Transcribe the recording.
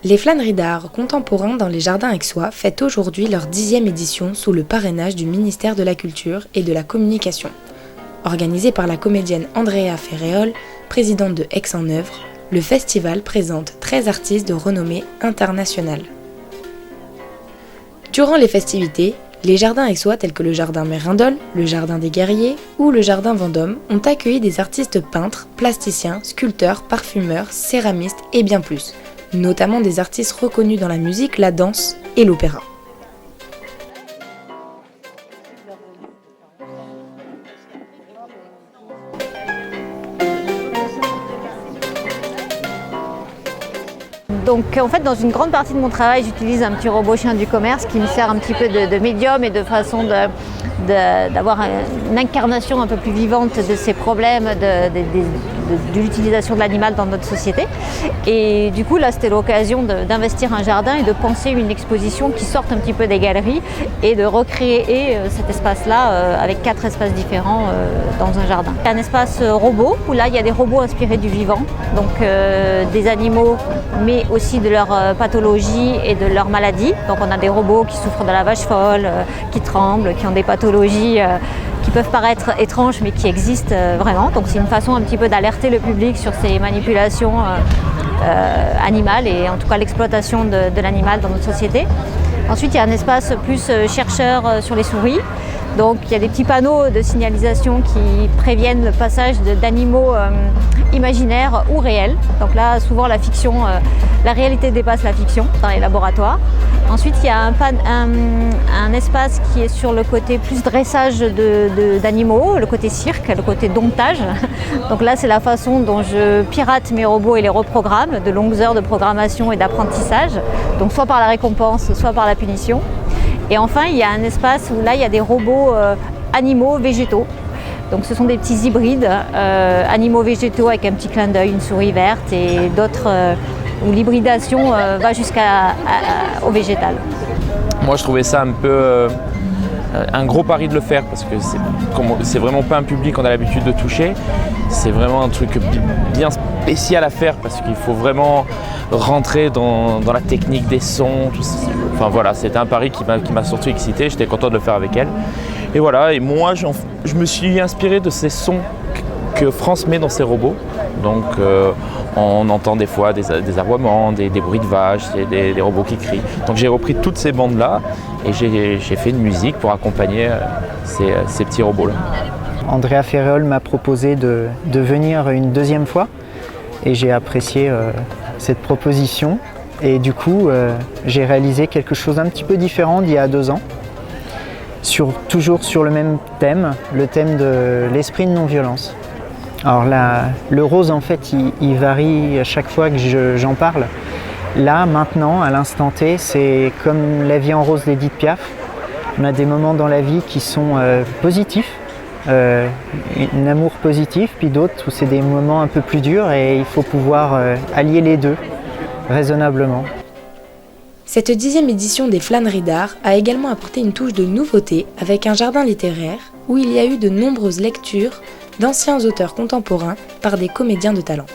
Les flâneries d'art contemporains dans les jardins aixois fêtent aujourd'hui leur 10e édition sous le parrainage du ministère de la Culture et de la Communication. Organisé par la comédienne Andrea Ferréol, présidente de Aix-en-Oeuvre, le festival présente 13 artistes de renommée internationale. Durant les festivités, les jardins aixois tels que le jardin Mérindol, le jardin des Guerriers ou le jardin Vendôme ont accueilli des artistes peintres, plasticiens, sculpteurs, parfumeurs, céramistes et bien plus, notamment des artistes reconnus dans la musique, la danse et l'opéra. Donc en fait, dans une grande partie de mon travail, j'utilise un petit robot chien du commerce qui me sert un petit peu de médium et de façon d'avoir une incarnation un peu plus vivante de ces problèmes de l'utilisation de l'animal dans notre société. Et du coup, là, c'était l'occasion d'investir un jardin et de penser une exposition qui sorte un petit peu des galeries et de recréer cet espace-là avec 4 espaces différents dans un jardin. Un espace robot où là, il y a des robots inspirés du vivant, donc des animaux, mais aussi de leur pathologie et de leur maladie. Donc on a des robots qui souffrent de la vache folle, qui tremblent, qui ont des pathologies qui peuvent paraître étranges mais qui existent vraiment. Donc c'est une façon un petit peu d'alerter le public sur ces manipulations animales et en tout cas l'exploitation de l'animal dans notre société. Ensuite il y a un espace plus chercheur sur les souris. Donc il y a des petits panneaux de signalisation qui préviennent le passage d'animaux imaginaires ou réels. Donc là, souvent la fiction, la réalité dépasse la fiction dans les laboratoires. Ensuite, il y a un espace qui est sur le côté plus dressage d'animaux, le côté cirque, le côté domptage. Donc là, c'est la façon dont je pirate mes robots et les reprogramme, de longues heures de programmation et d'apprentissage, donc soit par la récompense, soit par la punition. Et enfin, il y a un espace où là, il y a des robots animaux végétaux. Donc ce sont des petits hybrides animaux végétaux avec un petit clin d'œil, une souris verte et d'autres où l'hybridation va jusqu'au végétal. Moi, je trouvais ça un peu un gros pari de le faire parce que c'est vraiment pas un public qu'on a l'habitude de toucher. C'est vraiment un truc bien spécial à faire parce qu'il faut vraiment rentrer dans la technique des sons. Enfin voilà, c'était un pari qui m'a surtout excité. J'étais content de le faire avec elle. Et voilà, et moi je me suis inspiré de ces sons que France met dans ses robots. Donc on entend des fois des aboiements, des bruits de vaches, des robots qui crient. Donc j'ai repris toutes ces bandes-là et j'ai fait une musique pour accompagner ces petits robots-là. Andrea Ferréol m'a proposé de venir une deuxième fois et j'ai apprécié cette proposition. Et du coup, j'ai réalisé quelque chose un petit peu différent d'il y a 2 ans. Toujours sur le même thème, le thème de l'esprit de non-violence. Alors là, le rose en fait il varie à chaque fois que j'en parle. Là maintenant, à l'instant T, c'est comme La vie en rose d'Édith Piaf. On a des moments dans la vie qui sont positifs, un amour positif, puis d'autres où c'est des moments un peu plus durs et il faut pouvoir allier les deux raisonnablement. Cette 10e édition des flâneries d'art a également apporté une touche de nouveauté avec un jardin littéraire où il y a eu de nombreuses lectures d'anciens auteurs contemporains par des comédiens de talent.